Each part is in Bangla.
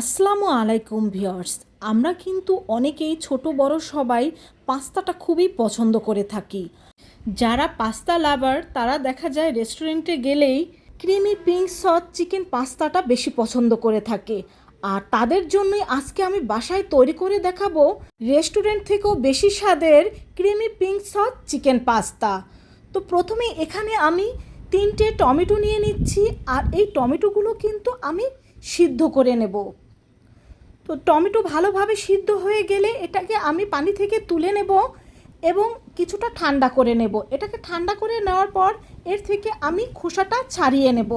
আসসালামু আলাইকুম ভিউয়ার্স। আমরা কিন্তু অনেকেই ছোট বড় সবাই পাস্তাটা খুবই পছন্দ করে থাকি। যারা পাস্তা লাভার তারা দেখা যায় রেস্টুরেন্টে গেলেই ক্রিমি পিঙ্ক সস চিকেন পাস্তাটা বেশি পছন্দ করে থাকে। আর তাদের জন্যই আজকে আমি বাসায় তৈরি করে দেখাবো রেস্টুরেন্ট থেকেও বেশি স্বাদের creamy pink sauce chicken pasta. তো প্রথমে এখানে আমি 3টে টমেটো নিয়ে নিচ্ছি, আর এই টমেটোগুলো কিন্তু আমি সিদ্ধ করে নেব। তো টমেটো ভালোভাবে সিদ্ধ হয়ে গেলে এটাকে আমি পানি থেকে তুলে নেব এবং কিছুটা ঠান্ডা করে নেব। এটাকে ঠান্ডা করে নেওয়ার পর এর থেকে আমি খোসাটা ছাড়িয়ে নেব।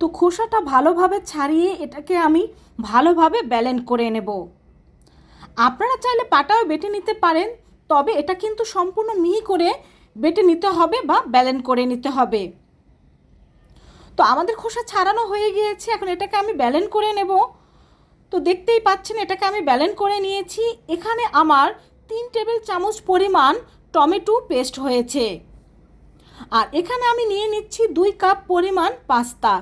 তো খোসাটা ভালোভাবে ছাড়িয়ে এটাকে আমি ভালোভাবে ব্লেন্ড করে নেব। আপনারা চাইলে পাটাও বেটে নিতে পারেন, তবে এটা কিন্তু সম্পূর্ণ মিহি করে বেটে নিতে হবে বা ব্লেন্ড করে নিতে হবে। তো আমাদের খোসা ছাড়ানো হয়ে গিয়েছে, এখন এটাকে আমি ব্লেন্ড করে নেব। তো দেখতেই পাচ্ছেন এটাকে আমি ব্লেন্ড করে নিয়েছি। এখানে আমার 3 টেবিল চামচ পরিমাণ টমেটো পেস্ট হয়েছে। আর এখানে আমি নিয়ে নিচ্ছি 2 কাপ পরিমাণ পাস্তা।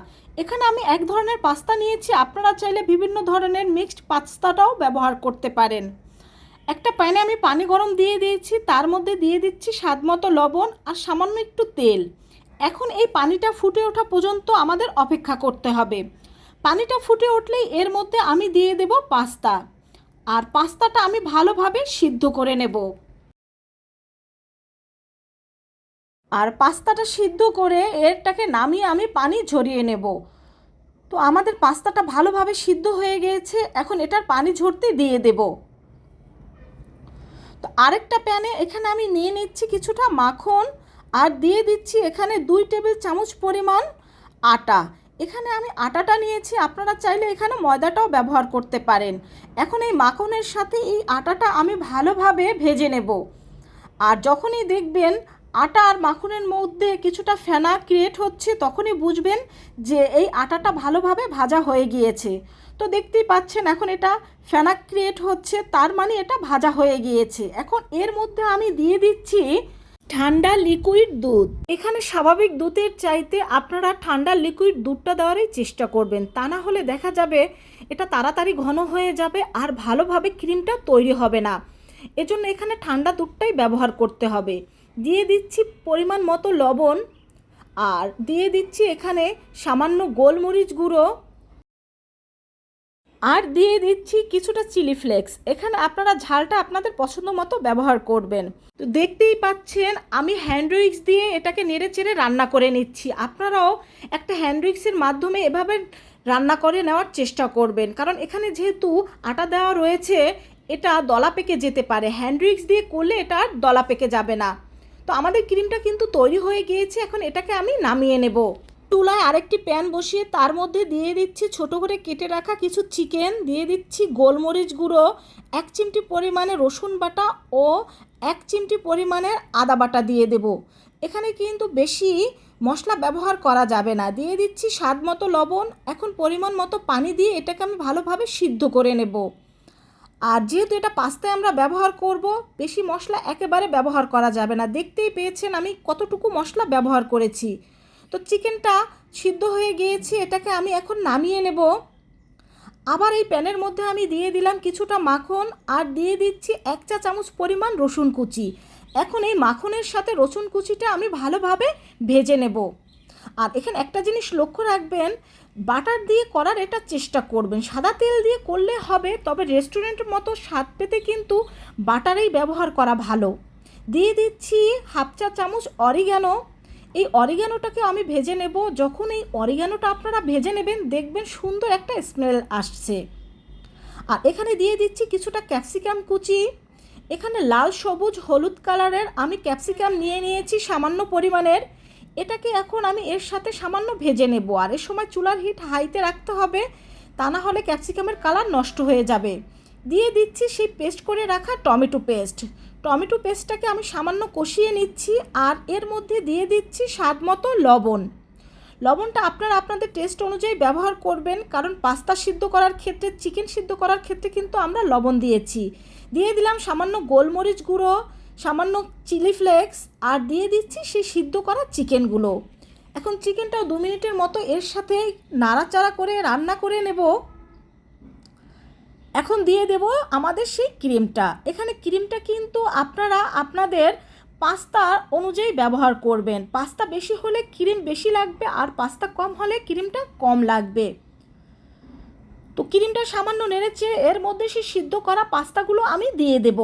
এখানে আমি এক ধরনের পাস্তা নিয়েছি, আপনারা চাইলে বিভিন্ন ধরনের মিক্সড পাস্তাটাও ব্যবহার করতে পারেন। একটা প্যানে আমি পানি গরম দিয়ে দিয়েছি, তার মধ্যে দিয়ে দিচ্ছি স্বাদমতো লবণ আর সামান্য একটু তেল। এখন এই পানিটা ফুটে ওঠা পর্যন্ত আমাদের অপেক্ষা করতে হবে। পানিটা ফুটে উঠলেই এর মধ্যে আমি দিয়ে দেব পাস্তা, আর পাস্তাটা আমি ভালোভাবে সিদ্ধ করে নেব। আর পাস্তাটা সিদ্ধ করে এরটাকে নামিয়ে আমি পানি ঝরিয়ে নেব। তো আমাদের পাস্তাটা ভালোভাবে সিদ্ধ হয়ে গিয়েছে, এখন এটার পানি ঝরতে দিয়ে দেব। তো আরেকটা প্যানে এখানে আমি নিয়ে নিচ্ছি কিছুটা মাখন, আর দিয়ে দিচ্ছি এখানে 2 টেবিল চামচ পরিমাণ আটা। এখানে আমি আটাটা নিয়েছি, আপনারা চাইলে এখানে ময়দাটাও ব্যবহার করতে পারেন। এখন এই মাখনের সাথে এই আটাটা আমি ভালোভাবে ভেজে নেব। আর যখনই দেখবেন আটা আর মাখনের মধ্যে কিছুটা ফেনা ক্রিয়েট হচ্ছে, তখনই বুঝবেন যে এই আটাটা ভালোভাবে ভাজা হয়ে গিয়েছে। তো দেখতেই পাচ্ছেন এখন এটা ফেনা ক্রিয়েট হচ্ছে, তার মানে এটা ভাজা হয়ে গিয়েছে। এখন এর মধ্যে আমি দিয়ে দিচ্ছি ঠান্ডা লিকুইড দুধ। এখানে স্বাভাবিক দুধের চাইতে আপনারা ঠান্ডা লিকুইড দুধটা দেওয়ারই চেষ্টা করবেন, তা না হলে দেখা যাবে এটা তাড়াতাড়ি ঘন হয়ে যাবে আর ভালোভাবে ক্রিমটা তৈরি হবে না। এজন্য এখানে ঠান্ডা দুধটাই ব্যবহার করতে হবে। দিয়ে দিচ্ছি পরিমাণ মতো লবণ, আর দিয়ে দিচ্ছি এখানে সামান্য গোলমরিচ গুঁড়ো, আর দিয়ে দিচ্ছি কিছুটা চিলি ফ্লেক্স। এখানে আপনারা ঝালটা আপনাদের পছন্দ মতো ব্যবহার করবেন। তো দেখতেই পাচ্ছেন আমি হ্যান্ড উইক্স দিয়ে এটাকে নেড়ে চেড়ে রান্না করে নিচ্ছি। আপনারাও একটা হ্যান্ড উইক্সের মাধ্যমে এভাবে রান্না করে নেওয়ার চেষ্টা করবেন, কারণ এখানে যেহেতু আটা দেওয়া রয়েছে এটা দলা পেকে যেতে পারে। হ্যান্ড উইক্স দিয়ে করলে এটা আর দলা পেকে যাবে না। তো আমাদের ক্রিমটা কিন্তু তৈরি হয়ে গিয়েছে, এখন এটাকে আমি নামিয়ে নেব। চুলায় আরেকটি প্যান বসিয়ে তার মধ্যে দিয়ে দিচ্ছি ছোটো করে কেটে রাখা কিছু চিকেন, দিয়ে দিচ্ছি গোলমরিচ গুঁড়ো, 1 চিমটি পরিমাণে রসুন বাটা ও 1 চিমটি পরিমাণের আদা বাটা দিয়ে দেব। এখানে কিন্তু বেশি মশলা ব্যবহার করা যাবে না। দিয়ে দিচ্ছি স্বাদ মতো লবণ। এখন পরিমাণ মতো পানি দিয়ে এটাকে আমি ভালোভাবে সিদ্ধ করে নেব। আর যেহেতু এটা পাস্তায় আমরা ব্যবহার করব, বেশি মশলা একেবারে ব্যবহার করা যাবে না। দেখতেই পেয়েছেন আমি কতটুকু মশলা ব্যবহার করেছি। তো চিকেনটা সিদ্ধ হয়ে গিয়েছে, এটাকে আমি এখন নামিয়ে নেব। আবার এই প্যানের মধ্যে আমি দিয়ে দিলাম কিছুটা মাখন, আর দিয়ে দিচ্ছি 1 চা চামচ পরিমাণ রসুন কুচি। এখন এই মাখনের সাথে রসুন কুচিটা আমি ভালোভাবে ভেজে নেব। আর এখানে একটা জিনিস লক্ষ্য রাখবেন, বাটার দিয়ে করার এটা চেষ্টা করবেন। সাদা তেল দিয়ে করলে হবে, তবে রেস্টুরেন্টের মতো স্বাদ পেতে কিন্তু বাটারেই ব্যবহার করা ভালো। দিয়ে দিচ্ছি 1/2 চা চামচ অরিগ্যানো। এই অরিগ্যানোটাকে আমি ভেজে নেব। যখন এই অরিগ্যানোটা আপনারা ভেজে নেবেন দেখবেন সুন্দর একটা স্মেল আসছে। আর এখানে দিয়ে দিচ্ছি কিছুটা ক্যাপসিকাম কুচি। এখানে লাল সবুজ হলুদ কালারের আমি ক্যাপসিকাম নিয়ে নিয়েছি সামান্য পরিমাণের। এটাকে এখন আমি এর সাথে সামান্য ভেজে নেব। আর এর সময় চুলার হিট হাইতে রাখতে হবে, তা না হলে ক্যাপসিকামের কালার নষ্ট হয়ে যাবে। দিয়ে দিচ্ছি সেই পেস্ট করে রাখা টমেটো পেস্ট। টমেটো পেস্টটাকে আমি সামান্য কষিয়ে নিচ্ছি, আর এর মধ্যে দিয়ে দিচ্ছি স্বাদ মতো লবণ। লবণটা আপনারা আপনাদের টেস্ট অনুযায়ী ব্যবহার করবেন, কারণ পাস্তা সিদ্ধ করার ক্ষেত্রে, চিকেন সিদ্ধ করার ক্ষেত্রে কিন্তু আমরা লবণ দিয়েছি। দিয়ে দিলাম সামান্য গোলমরিচ গুঁড়ো, সামান্য চিলি ফ্লেক্স, আর দিয়ে দিচ্ছি সেই সিদ্ধ করা চিকেনগুলো। এখন চিকেনটাও 2 মিনিটের মতো এর সাথে নাড়াচাড়া করে রান্না করে নেব। এখন দিয়ে দেব আমাদের সেই ক্রিমটা। এখানে ক্রিমটা কিন্তু আপনারা আপনাদের পাস্তা অনুযায়ী ব্যবহার করবেন। পাস্তা বেশি হলে ক্রিম বেশি লাগবে, আর পাস্তা কম হলে ক্রিমটা কম লাগবে। তো ক্রিমটা সামান্য নেড়েচেড়ে এর মধ্যে সেই সিদ্ধ করা পাস্তাগুলো আমি দিয়ে দেব।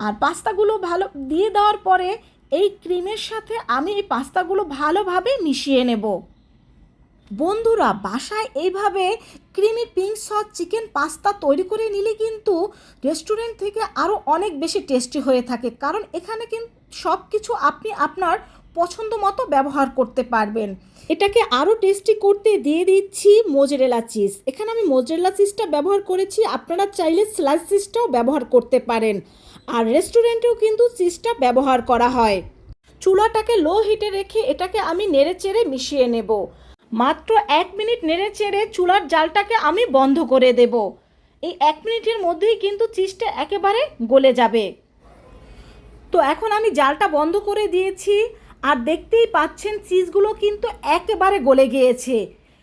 আর পাস্তাগুলো ভালো দিয়ে দেওয়ার পরে এই ক্রিমের সাথে আমি এই পাস্তাগুলো ভালোভাবে মিশিয়ে নেব। বন্ধুরা, বাসায় এইভাবে creamy pink sauce chicken pasta তৈরি করে নিলে কিন্তু রেস্টুরেন্ট থেকে আরও অনেক বেশি টেস্টি হয়ে থাকে, কারণ এখানে কিন্তু সব কিছু আপনি আপনার পছন্দ মতো ব্যবহার করতে পারবেন। এটাকে আরও টেস্টি করতে দিয়ে দিচ্ছি মোজারেলা চিজ। এখানে আমি মোজারেলা চিজটা ব্যবহার করেছি, আপনারা চাইলে স্লাইস চিজটাও ব্যবহার করতে পারেন। আর রেস্টুরেন্টেও কিন্তু চিজটা ব্যবহার করা হয়। চুলাটাকে লো হিটে রেখে এটাকে আমি নেড়েচেড়ে মিশিয়ে নেব। মাত্র 1 মিনিট নেড়েচেড়ে চুলার জালটাকে আমি বন্ধ করে দেব। এই 1 মিনিটের মধ্যেই কিন্তু চিজটা একেবারে গলে যাবে। তো এখন আমি জালটা বন্ধ করে দিয়েছি, আর দেখতেই পাচ্ছেন চিজগুলো কিন্তু একেবারে গলে গিয়েছে।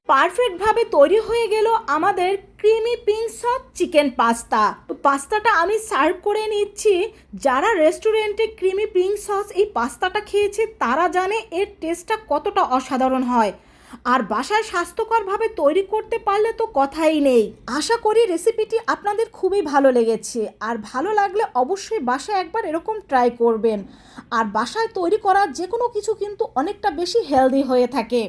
পারফেক্টভাবে তৈরি হয়ে গেল আমাদের creamy pink sauce chicken pasta. তো পাস্তাটা আমি সার্ভ করে নিচ্ছি। যারা রেস্টুরেন্টে ক্রিমি পিঙ্ক সস এই পাস্তাটা খেয়েছে তারা জানে এর টেস্টটা কতটা অসাধারণ হয়। আর বাসায় স্বাস্থ্যকরভাবে তৈরি করতে পারলে তো কথাই নেই। আশা করি রেসিপিটি আপনাদের খুবই ভালো লেগেছে, আর ভালো লাগলে অবশ্যই বাসায় একবার এরকম ট্রাই করবেন। আর বাসায় তৈরি করা যে কোনো কিছু কিন্তু অনেকটা বেশি হেলদি হয়ে থাকে।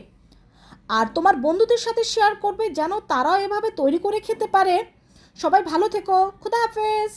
আর তোমার বন্ধুদের সাথে শেয়ার করবে যেন তারাও এভাবে তৈরি করে খেতে পারে। সবাই ভালো থেকো। খোদা হাফেজ।